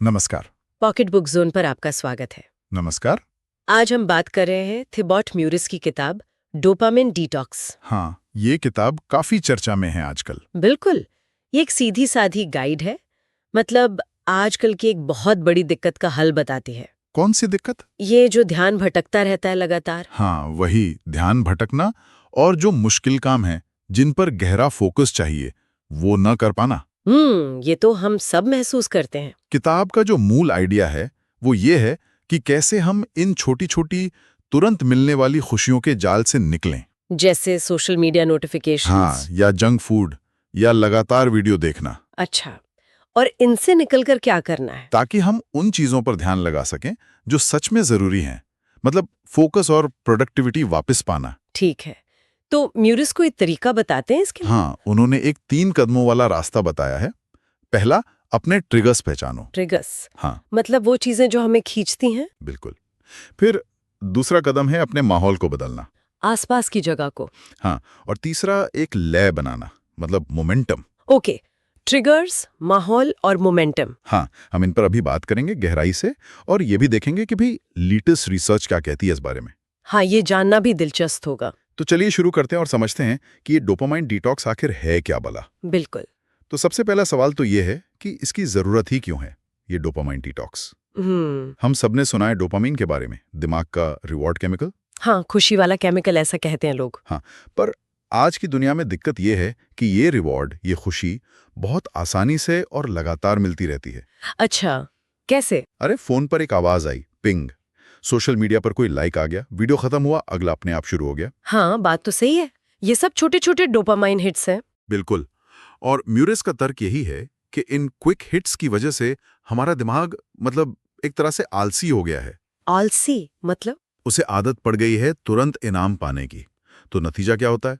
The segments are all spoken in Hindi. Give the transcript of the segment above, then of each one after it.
नमस्कार। पॉकेट बुक जोन पर आपका स्वागत है। नमस्कार। आज हम बात कर रहे हैं थिबॉट म्यूरिस की किताब डोपामिन डिटॉक्स। हाँ, ये किताब काफी चर्चा में है आजकल। बिल्कुल, ये एक सीधी साधी गाइड है, मतलब आजकल की एक बहुत बड़ी दिक्कत का हल बताती है। कौन सी दिक्कत? ये जो ध्यान भटकता रहता है लगातार। हाँ, वही ध्यान भटकना और जो मुश्किल काम है, जिन पर गहरा फोकस चाहिए, वो न कर पाना। ये तो हम सब महसूस करते हैं। किताब का जो मूल आइडिया है, वो ये है कि कैसे हम इन छोटी-छोटी, तुरंत मिलने वाली खुशियों के जाल से निकलें। जैसे सोशल मीडिया हाँ, नोटिफिकेशंस। या जंक फूड, या लगातार वीडियो देखना, अच्छा, और इनसे निकलकर क्या करना है? ताकि हम उन चीजों पर ध्यान लगा सकें जो सच में जरूरी हैं। मतलब फोकस और प्रोडक्टिविटी वापस पाना। ठीक है, तो म्यूरिस कोई तरीका बताते हैं इसके लिए? हाँ, उन्होंने एक 3 कदमों वाला रास्ता बताया है। पहला, अपने ट्रिगर्स पहचानो। ट्रिगर्स, हाँ, मतलब वो चीजें जो हमें खींचती हैं बिल्कुल। फिर दूसरा कदम है अपने माहौल को बदलना। आसपास की जगह को। हाँ, और तीसरा एक लय बनाना, मतलब मोमेंटम। ओके, ट्रिगर्स, माहौल और मोमेंटम। हाँ, हम इन पर अभी बात करेंगे गहराई से, और ये भी देखेंगे कि भाई लेटेस्ट रिसर्च क्या कहती है इस बारे में। हाँ, ये जानना भी दिलचस्प होगा। तो चलिए शुरू करते हैं और समझते हैं कि ये डोपामाइन डिटॉक्स आखिर है क्या भला। बिल्कुल। तो सबसे पहला सवाल तो ये है कि इसकी जरूरत ही क्यों है, ये डोपामाइन डिटॉक्स। हम्म। हम सबने सुना है डोपामाइन के बारे में, दिमाग का रिवॉर्ड केमिकल। हाँ, खुशी वाला केमिकल ऐसा कहते हैं लोग। हाँ, पर आज की दुनिया में दिक्कत ये है कि ये रिवॉर्ड, ये खुशी बहुत आसानी से और लगातार मिलती रहती है। अच्छा, कैसे? अरे, फोन पर एक आवाज आई, पिंग। सोशल मीडिया पर कोई लाइक आ गया, वीडियो खत्म हुआ, अगला अपने आप शुरू हो गया। हाँ, बात तो सही है। ये सब छोटे छोटे डोपामाइन हिट्स हैं। बिल्कुल। और म्यूरिस का तर्क यही है कि इन क्विक हिट्स की वजह से हमारा दिमाग, मतलब एक तरह से आलसी हो गया है। आलसी मतलब? उसे आदत पड़ गई है तुरंत इनाम पाने की। तो नतीजा क्या होता है?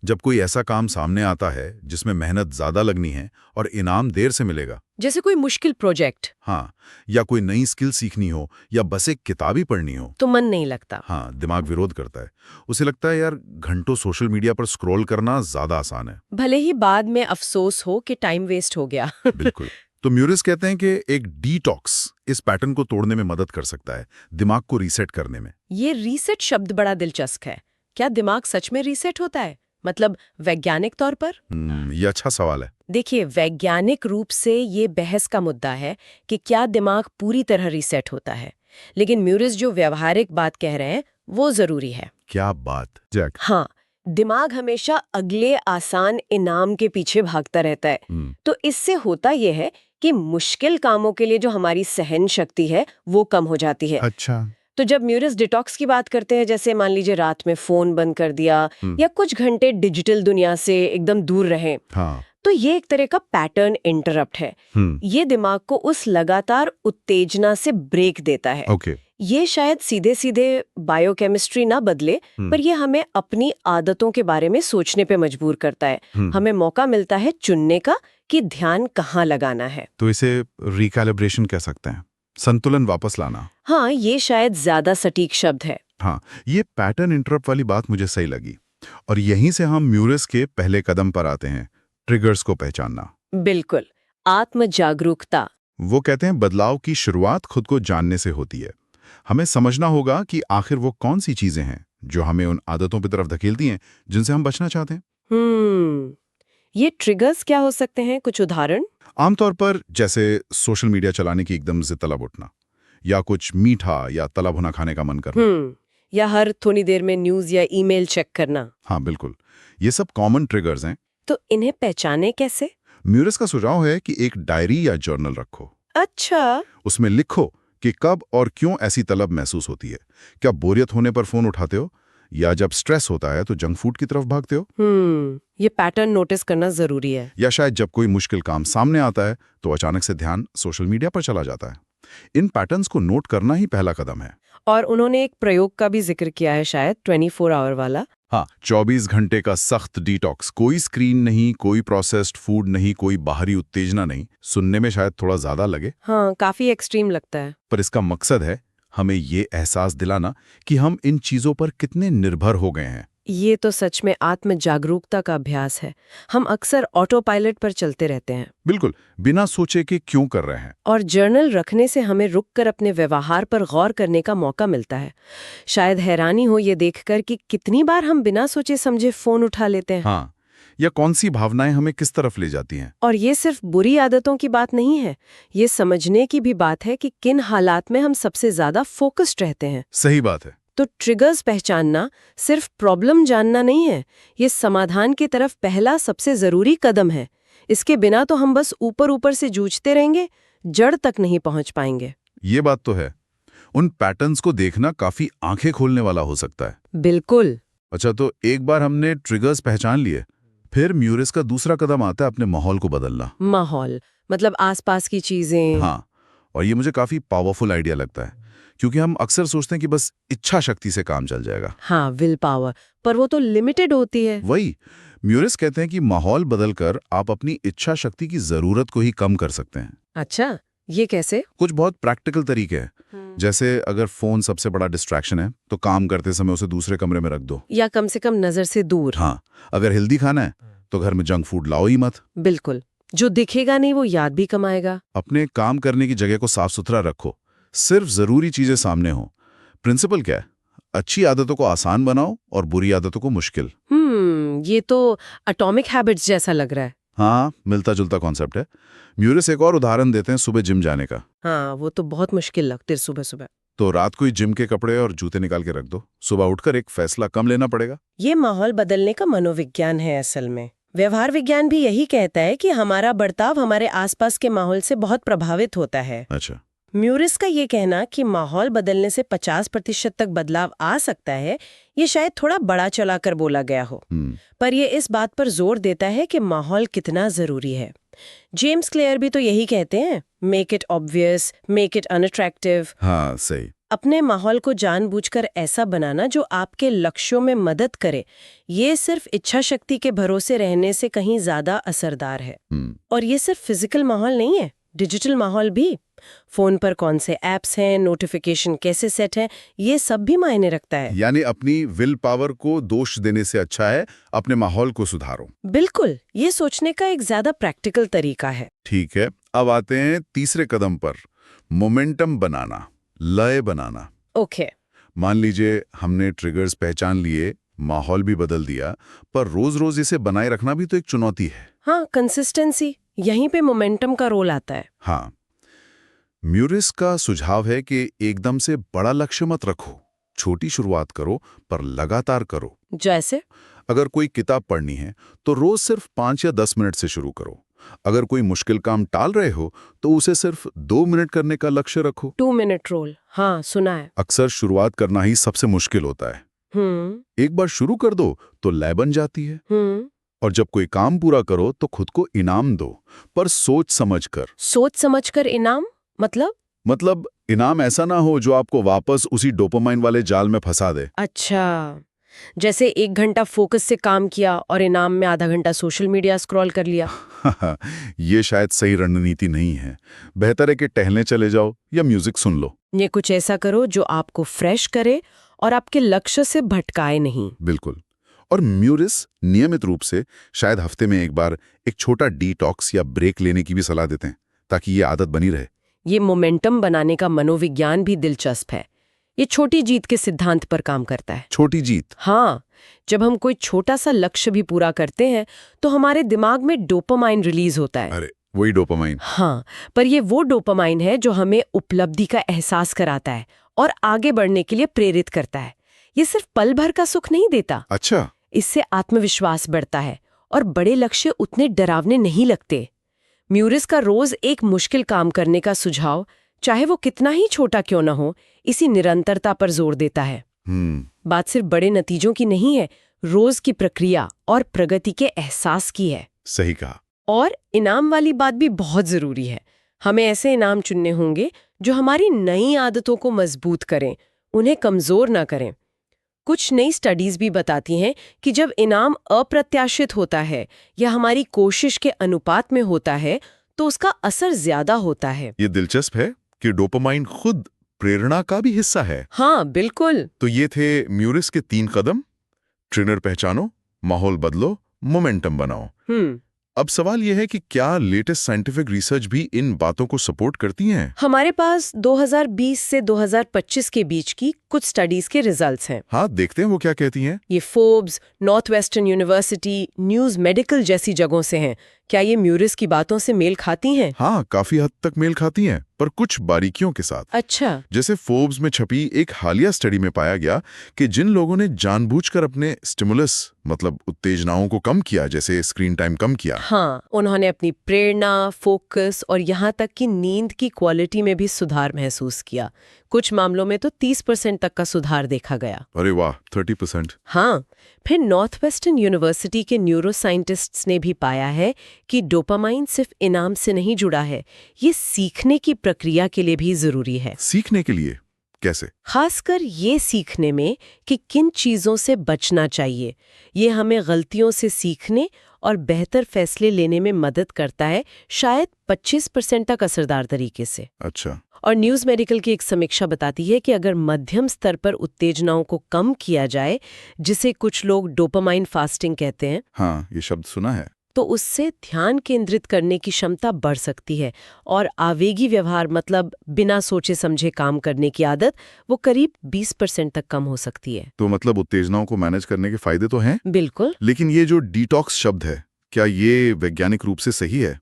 जब कोई ऐसा काम सामने आता है जिसमें मेहनत ज्यादा लगनी है और इनाम देर से मिलेगा, जैसे कोई मुश्किल प्रोजेक्ट, हाँ, या कोई नई स्किल सीखनी हो, या बस एक किताब ही पढ़नी हो, तो मन नहीं लगता। हाँ, दिमाग विरोध करता है। उसे लगता है यार, घंटों सोशल मीडिया पर स्क्रॉल करना ज्यादा आसान है। भले ही बाद में अफसोस हो कि टाइम वेस्ट हो गया। बिल्कुल। तो म्यूरिस कहते हैं कि एक डिटॉक्स इस पैटर्न को तोड़ने में मदद कर सकता है, दिमाग को रीसेट करने में। ये रीसेट शब्द बड़ा दिलचस्प है। क्या दिमाग सच में रीसेट होता है, मतलब वैज्ञानिक तौर पर? ये अच्छा सवाल है। देखिए, वैज्ञानिक रूप से ये बहस का मुद्दा है कि क्या दिमाग पूरी तरह रीसेट होता है, लेकिन म्यूरिस जो व्यवहारिक बात कह रहे हैं वो जरूरी है। क्या बात, जैक। हाँ, दिमाग हमेशा अगले आसान इनाम के पीछे भागता रहता है। तो इससे होता यह है कि मुश्किल कामों के लिए जो हमारी सहन शक्ति है वो कम हो जाती है। अच्छा। तो जब म्यूरिस डिटॉक्स की बात करते हैं, जैसे मान लीजिए रात में फोन बंद कर दिया या कुछ घंटे डिजिटल दुनिया से एकदम दूर रहे, हाँ। तो ये एक तरह का पैटर्न इंटरप्ट है। ये दिमाग को उस लगातार उत्तेजना से ब्रेक देता है। ओके। ये शायद सीधे सीधे बायोकेमिस्ट्री ना बदले, पर ये हमें अपनी आदतों के बारे में सोचने पे मजबूर करता है। हमें मौका मिलता है चुनने का कि ध्यान कहाँ लगाना है। तो इसे रिकैलिब्रेशन कह सकते हैं, संतुलन वापस लाना। हाँ, ये शायद ज्यादा सटीक शब्द है। हाँ, ये पैटर्न इंटरप्ट वाली बात मुझे सही लगी। और यहीं से हम म्यूरिस के पहले कदम पर आते हैं, ट्रिगर्स को पहचानना। बिल्कुल, आत्म जागरूकता। वो कहते हैं बदलाव की शुरुआत खुद को जानने से होती है। हमें समझना होगा कि आखिर वो कौन सी चीजें हैं जो हमें उन आदतों की तरफ धकेलती हैं जिनसे हम बचना चाहते हैं। ये ट्रिगर्स क्या हो सकते हैं, कुछ उदाहरण? आमतौर पर जैसे सोशल मीडिया चलाने की एकदम से तलब उठना, या कुछ मीठा या तला भुना खाने का मन करना, या हर थोड़ी देर में न्यूज या ईमेल चेक करना। हाँ बिल्कुल, ये सब कॉमन ट्रिगर्स हैं। तो इन्हें पहचाने कैसे? म्यूरिस का सुझाव है कि एक डायरी या जर्नल रखो। अच्छा। उसमें लिखो कि कब और क्यों ऐसी तलब महसूस होती है। क्या बोरियत होने पर फोन उठाते हो, या जब स्ट्रेस होता है तो जंक फूड की तरफ भागते हो? ये पैटर्न नोटिस करना जरूरी है। या शायद जब कोई मुश्किल काम सामने आता है तो अचानक से ध्यान सोशल मीडिया पर चला जाता है। इन पैटर्न्स को नोट करना ही पहला कदम है। और उन्होंने एक प्रयोग का भी जिक्र किया है, शायद 24 आवर वाला। हाँ, 24 घंटे का सख्त डिटॉक्स। कोई स्क्रीन नहीं, कोई प्रोसेस्ड फूड नहीं, कोई बाहरी उत्तेजना नहीं। सुनने में शायद थोड़ा ज्यादा लगे, हाँ, काफी एक्सट्रीम लगता है, पर इसका मकसद है हमें ये एहसास दिलाना कि हम इन चीजों पर कितने निर्भर हो गए हैं। ये तो सच में आत्म जागरूकता का अभ्यास है। हम अक्सर ऑटो पायलट पर चलते रहते हैं। बिल्कुल, बिना सोचे कि क्यों कर रहे हैं। और जर्नल रखने से हमें रुककर अपने व्यवहार पर गौर करने का मौका मिलता है। शायद हैरानी हो ये देखकर कि कितनी बार हम बिना सोचे समझे फोन उठा लेते हैं। हाँ, या कौन सी भावनाएं हमें किस तरफ ले जाती हैं। और ये सिर्फ बुरी आदतों की बात नहीं है, ये समझने की भी बात है कि किन हालात में हम सबसे ज्यादा फोकस्ड रहते हैं। सही बात है। तो ट्रिगर्स पहचानना सिर्फ प्रॉब्लम जानना नहीं है, ये समाधान की तरफ पहला सबसे जरूरी कदम है। इसके बिना तो हम बस ऊपर ऊपर से जूझते रहेंगे, जड़ तक नहीं पहुंच पाएंगे। ये बात तो है। उन पैटर्न्स को देखना काफी आंखें खोलने वाला हो सकता है। बिल्कुल। अच्छा, तो एक बार हमने ट्रिगर्स पहचान लिए, फिर म्यूरिस का दूसरा कदम आता है अपने माहौल को बदलना। माहौल मतलब आसपास की चीजें। हाँ, और ये मुझे काफी पावरफुल आइडिया लगता है, क्योंकि हम अक्सर सोचते हैं कि बस इच्छा शक्ति से काम चल जाएगा। हाँ, विल पावर, पर वो तो लिमिटेड होती है। वही म्यूरिस कहते हैं कि माहौल बदलकर आप अपनी इच्छा शक्ति की जरूरत को ही कम कर सकते हैं। अच्छा, ये कैसे? कुछ बहुत प्रैक्टिकल तरीके हैं। जैसे अगर फोन सबसे बड़ा डिस्ट्रैक्शन है तो काम करते समय उसे दूसरे कमरे में रख दो, या कम से कम नजर से दूर। हाँ, अगर हेल्दी खाना है तो घर में जंक फूड लाओ ही मत। बिल्कुल, जो दिखेगा नहीं वो याद भी कमाएगा। अपने काम करने की जगह को साफ सुथरा रखो, सिर्फ जरूरी चीजें सामने हो। प्रिंसिपल क्या है? अच्छी आदतों को आसान बनाओ और बुरी आदतों को मुश्किल। ये तो एटॉमिक हैबिट्स जैसा लग रहा है। हाँ, मिलता जुलता कॉन्सेप्ट है। म्यूरिस एक और उदाहरण देते हैं सुबह जिम जाने का। हाँ, वो तो बहुत मुश्किल लगती है सुबह सुबह। तो रात को ही जिम के कपड़े और जूते निकाल के रख दो, सुबह उठकर एक फैसला कम लेना पड़ेगा। ये माहौल बदलने का मनोविज्ञान है असल में। व्यवहार विज्ञान भी यही कहता है कि हमारा बर्ताव हमारे आसपास के माहौल से बहुत प्रभावित होता है। अच्छा। म्यूरिस का ये कहना कि माहौल बदलने से 50% तक बदलाव आ सकता है, ये शायद थोड़ा बड़ा चलाकर बोला गया हो, पर ये इस बात पर जोर देता है कि माहौल कितना जरूरी है। जेम्स क्लियर भी तो यही कहते हैं, make it obvious, make it unattractive. हाँ, सही। अपने माहौल को जानबूझकर ऐसा बनाना जो आपके लक्ष्यों में मदद करे, ये सिर्फ इच्छा शक्ति के भरोसे रहने से कहीं ज्यादा असरदार है। और ये सिर्फ फिजिकल माहौल नहीं है, डिजिटल माहौल भी। फोन पर कौन से ऐप्स हैं, नोटिफिकेशन कैसे सेट है, ये सब भी मायने रखता है। यानी अपनी विल पावर को दोष देने से अच्छा है अपने माहौल को सुधारो। बिल्कुल, ये सोचने का एक ज्यादा प्रैक्टिकल तरीका है। ठीक है, अब आते हैं तीसरे कदम पर, मोमेंटम बनाना, लय बनाना। ओके। मान लीजिए हमने ट्रिगर्स पहचान लिए, माहौल भी बदल दिया, पर रोज रोज इसे बनाए रखना भी तो एक चुनौती है। हाँ, कंसिस्टेंसी, यहीं पे मोमेंटम का रोल आता है। हाँ, म्यूरिस का सुझाव है कि एकदम से बड़ा लक्ष्य मत रखो, छोटी शुरुआत करो पर लगातार करो। जैसे अगर कोई किताब पढ़नी है तो रोज सिर्फ 5 या 10 मिनट से शुरू करो। अगर कोई मुश्किल काम टाल रहे हो तो उसे सिर्फ 2 मिनट करने का लक्ष्य रखो। 2 मिनट रूल, हाँ सुना है। अक्सर शुरुआत करना ही सबसे मुश्किल होता है। एक बार शुरू कर दो तो लय बन जाती है। और जब कोई काम पूरा करो तो खुद को इनाम दो, पर सोच समझकर। सोच समझकर इनाम मतलब इनाम ऐसा ना हो जो आपको वापस उसी डोपामाइन वाले जाल में फंसा दे। अच्छा, जैसे 1 घंटा फोकस से काम किया और इनाम में आधा घंटा सोशल मीडिया स्क्रॉल कर लिया। ये शायद सही रणनीति नहीं है। बेहतर है कि टहलने चले जाओ या म्यूजिक सुन लो। ये कुछ ऐसा करो जो आपको फ्रेश करे और आपके लक्ष्य से भटकाए नहीं। बिल्कुल। और म्यूरिस नियमित रूप से शायद हफ्ते में एक बार एक छोटा डिटॉक्स या ब्रेक लेने की भी सलाह देते हैं, ताकि ये आदत बनी रहे। ये मोमेंटम बनाने का मनोविज्ञान भी दिलचस्प है। ये छोटी जीत के सिद्धांत पर काम करता है। छोटी जीत? हाँ, जब हम कोई छोटा सा लक्ष्य भी पूरा करते हैं तो हमारे दिमाग में डोपामाइन रिलीज होता है। अरे, वही डोपामाइन? हाँ, पर ये वो डोपामाइन है जो हमें उपलब्धि का एहसास कराता है और आगे बढ़ने के लिए प्रेरित करता है। ये सिर्फ पल भर का सुख नहीं देता। अच्छा। इससे आत्मविश्वास बढ़ता है और बड़े लक्ष्य उतने डरावने नहीं लगते। म्यूरिस का रोज एक मुश्किल काम करने का सुझाव, चाहे वो कितना ही छोटा क्यों न हो, इसी निरंतरता पर जोर देता है। बात सिर्फ बड़े नतीजों की नहीं है, रोज की प्रक्रिया और प्रगति के एहसास की है। सही कहा। और इनाम वाली बात भी बहुत जरूरी है। हमें ऐसे इनाम चुनने होंगे जो हमारी नई आदतों को मजबूत करें, उन्हें कमजोर ना करें। कुछ नई स्टडीज भी बताती हैं कि जब इनाम अप्रत्याशित होता है या हमारी कोशिश के अनुपात में होता है तो उसका असर ज्यादा होता है। ये दिलचस्प है कि डोपामाइन खुद प्रेरणा का भी हिस्सा है। हाँ, बिल्कुल। तो ये थे म्यूरिस के 3 कदम: ट्रिगर पहचानो, माहौल बदलो, मोमेंटम बनाओ। अब सवाल यह है कि क्या लेटेस्ट साइंटिफिक रिसर्च भी इन बातों को सपोर्ट करती हैं? हमारे पास 2020 से 2025 के बीच की कुछ स्टडीज के रिजल्ट्स हैं। हाँ, देखते हैं वो क्या कहती हैं। ये Forbes, north western university, news medical जैसी जगहों से हैं। क्या ये म्यूरिस की बातों से मेल खाती हैं? हाँ, काफी हद तक मेल खाती हैं, पर कुछ बारीकियों के साथ। अच्छा। जैसे फोर्ब्स में छपी एक हालिया स्टडी में पाया गया कि जिन लोगों ने जानबूझकर अपने स्टिमुलस मतलब उत्तेजनाओं को कम किया, जैसे स्क्रीन टाइम कम किया, हाँ, उन्होंने अपनी प्रेरणा, फोकस और यहाँ तक कि नींद की क्वालिटी में भी सुधार महसूस किया। कुछ मामलों में तो 30% तक का सुधार देखा गया। अरे वाह, 30%। हाँ, फिर नॉर्थ वेस्टर्न यूनिवर्सिटी के न्यूरोसाइंटिस्ट्स ने भी पाया है कि डोपामाइन सिर्फ इनाम से नहीं जुड़ा है, ये सीखने की प्रक्रिया के लिए भी जरूरी है। सीखने के लिए कैसे? खासकर ये सीखने में कि किन चीजों से बचना चाहिए। ये हमें गलतियों से सीखने और बेहतर फैसले लेने में मदद करता है, शायद 25% तक असरदार तरीके से। अच्छा। और न्यूज मेडिकल की एक समीक्षा बताती है कि अगर मध्यम स्तर पर उत्तेजनाओं को कम किया जाए, जिसे कुछ लोग डोपामाइन फास्टिंग कहते हैं, हाँ, ये शब्द सुना है, तो उससे ध्यान केंद्रित करने की क्षमता बढ़ सकती है और आवेगी व्यवहार मतलब बिना सोचे समझे काम करने की आदत वो करीब 20% तक कम हो सकती है। तो मतलब उत्तेजनाओं को मैनेज करने के फायदे तो हैं, बिल्कुल। लेकिन ये जो डिटॉक्स शब्द है, क्या ये वैज्ञानिक रूप से सही है?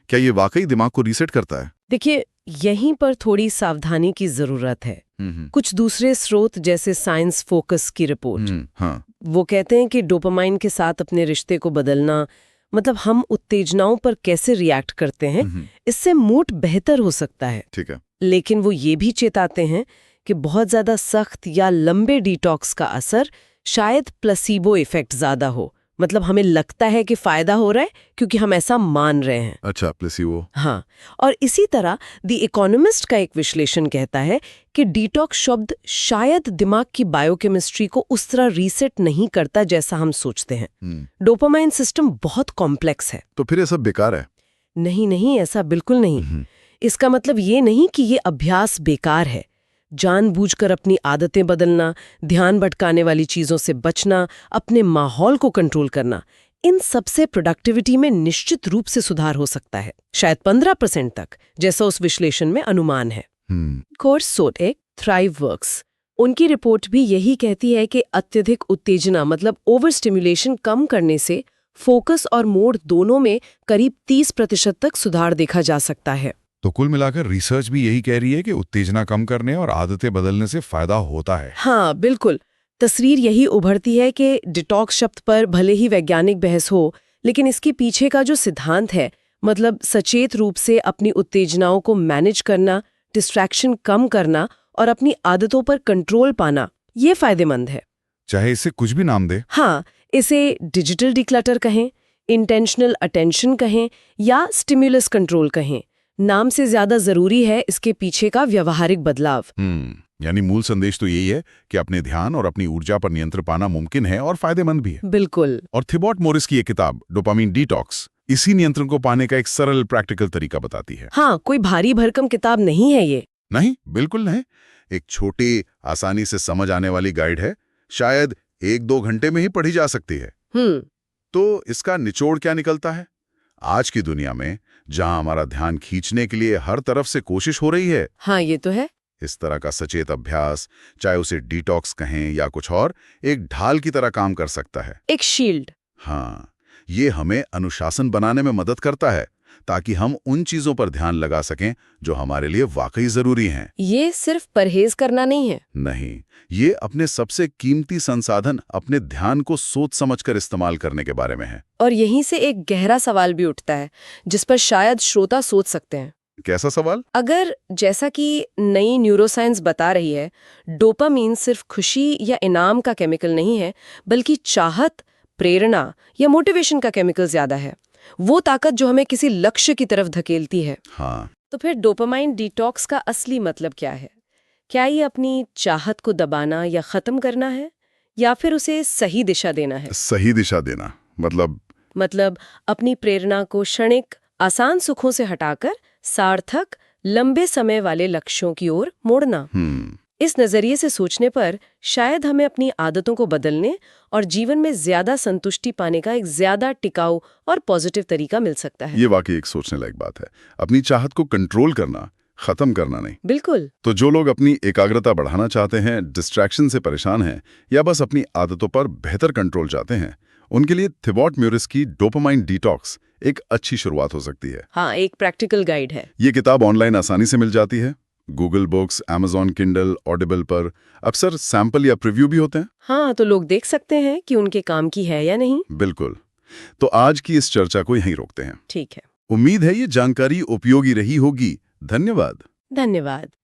क्या ये वाकई दिमाग को रीसेट करता है? देखिए, यहीं पर थोड़ी सावधानी की जरूरत है। कुछ दूसरे स्रोत जैसे साइंस फोकस की रिपोर्ट, हाँ, वो कहते हैं कि डोपामाइन के साथ अपने रिश्ते को बदलना मतलब हम उत्तेजनाओं पर कैसे रिएक्ट करते हैं, इससे मूड बेहतर हो सकता है। ठीक है। लेकिन वो ये भी चेताते हैं कि बहुत ज्यादा सख्त या लंबे डिटॉक्स का असर शायद प्लेसिबो इफेक्ट ज्यादा हो, मतलब हमें लगता है कि फायदा हो रहा है क्योंकि हम ऐसा मान रहे हैं। अच्छा, प्लेसिबो। हाँ, और इसी तरह द इकोनॉमिस्ट का एक विश्लेषण कहता है कि डिटॉक्स शब्द शायद दिमाग की बायोकेमिस्ट्री को उस तरह रीसेट नहीं करता जैसा हम सोचते हैं। डोपामाइन सिस्टम बहुत कॉम्प्लेक्स है। तो फिर ये सब बेकार है? नहीं, ऐसा बिल्कुल नहीं। इसका मतलब ये नहीं कि ये अभ्यास बेकार है। जानबूझकर अपनी आदतें बदलना, ध्यान भटकाने वाली चीजों से बचना, अपने माहौल को कंट्रोल करना, इन सबसे प्रोडक्टिविटी में निश्चित रूप से सुधार हो सकता है, शायद 15% तक, जैसा उस विश्लेषण में अनुमान है। कोर्स सोटेक थ्राइववर्क्स, उनकी रिपोर्ट भी यही कहती है कि अत्यधिक उत्तेजना मतलब ओवर स्टिमुलेशन कम करने से फोकस और मूड दोनों में करीब 30% तक सुधार देखा जा सकता है। तो कुल मिलाकर रिसर्च भी यही कह रही है कि उत्तेजना कम करने और आदतें बदलने से फायदा होता है। हाँ, बिल्कुल। तस्वीर यही उभरती है कि डिटॉक्स शब्द पर भले ही वैज्ञानिक बहस हो, लेकिन इसके पीछे का जो सिद्धांत है, मतलब सचेत रूप से अपनी उत्तेजनाओं को मैनेज करना, डिस्ट्रैक्शन कम करना और अपनी आदतों पर कंट्रोल पाना, ये फायदेमंद है। चाहे इसे कुछ भी नाम दे। हाँ, इसे डिजिटल डिक्लटर कहें, इंटेंशनल अटेंशन कहें या स्टिमुलस कंट्रोल कहें, नाम से ज्यादा जरूरी है इसके पीछे का व्यवहारिक बदलाव। यानी मूल संदेश तो यही है कि अपने ध्यान और अपनी ऊर्जा पर नियंत्रण पाना मुमकिन है और फायदेमंद भी है। बिल्कुल। और थिबॉट मोरिस की ये किताब डोपामाइन डिटॉक्स इसी नियंत्रण को पाने का एक सरल प्रैक्टिकल तरीका बताती है। हाँ, कोई भारी भरकम किताब नहीं है ये। नहीं, बिल्कुल नहीं। एक छोटी, आसानी से समझ आने वाली गाइड है, शायद 1-2 घंटे में ही पढ़ी जा सकती है। तो इसका निचोड़ क्या निकलता है? आज की दुनिया में जहां हमारा ध्यान खींचने के लिए हर तरफ से कोशिश हो रही है, हाँ, ये तो है। इस तरह का सचेत अभ्यास, चाहे उसे डिटॉक्स कहें या कुछ और, एक ढाल की तरह काम कर सकता है। एक शील्ड। हाँ, ये हमें अनुशासन बनाने में मदद करता है ताकि हम उन चीजों पर ध्यान लगा सकें जो हमारे लिए वाकई जरूरी हैं। ये सिर्फ परहेज करना नहीं है। नहीं, ये अपने सबसे कीमती संसाधन, अपने ध्यान को सोच समझकर इस्तेमाल करने के बारे में है। और यहीं से एक गहरा सवाल भी उठता है जिस पर शायद श्रोता सोच सकते हैं। कैसा सवाल? अगर जैसा कि नई न्यूरोसाइंस बता रही है, डोपामीन सिर्फ खुशी या इनाम का केमिकल नहीं है, बल्कि चाहत, प्रेरणा या मोटिवेशन का केमिकल ज्यादा है, वो ताकत जो हमें किसी लक्ष्य की तरफ धकेलती है। हाँ। तो फिर डोपामाइन डिटॉक्स का असली मतलब क्या है? क्या ये अपनी चाहत को दबाना या खत्म करना है, या फिर उसे सही दिशा देना है? सही दिशा देना मतलब अपनी प्रेरणा को क्षणिक आसान सुखों से हटाकर सार्थक लंबे समय वाले लक्ष्यों की ओर मोड़ना। इस नजरिए से सोचने पर शायद हमें अपनी आदतों को बदलने और जीवन में ज्यादा संतुष्टि पाने का एक ज्यादा टिकाऊ और पॉजिटिव तरीका मिल सकता है। ये वाकई एक सोचने लायक बात है। अपनी चाहत को कंट्रोल करना, खत्म करना नहीं। बिल्कुल। तो जो लोग अपनी एकाग्रता बढ़ाना चाहते हैं, डिस्ट्रैक्शन से परेशान हैं या बस अपनी आदतों पर बेहतर कंट्रोल चाहते हैं, उनके लिए थिबॉट म्यूरिस की डोपामाइन डिटॉक्स एक अच्छी शुरुआत हो सकती है। हाँ, एक प्रैक्टिकल गाइड है। ये किताब ऑनलाइन आसानी से मिल जाती है। Google books, Amazon Kindle, Audible पर अक्सर सैंपल या प्रीव्यू भी होते हैं। हाँ, तो लोग देख सकते हैं कि उनके काम की है या नहीं। बिल्कुल। तो आज की इस चर्चा को यहीं रोकते हैं। ठीक है। उम्मीद है ये जानकारी उपयोगी रही होगी। धन्यवाद। धन्यवाद।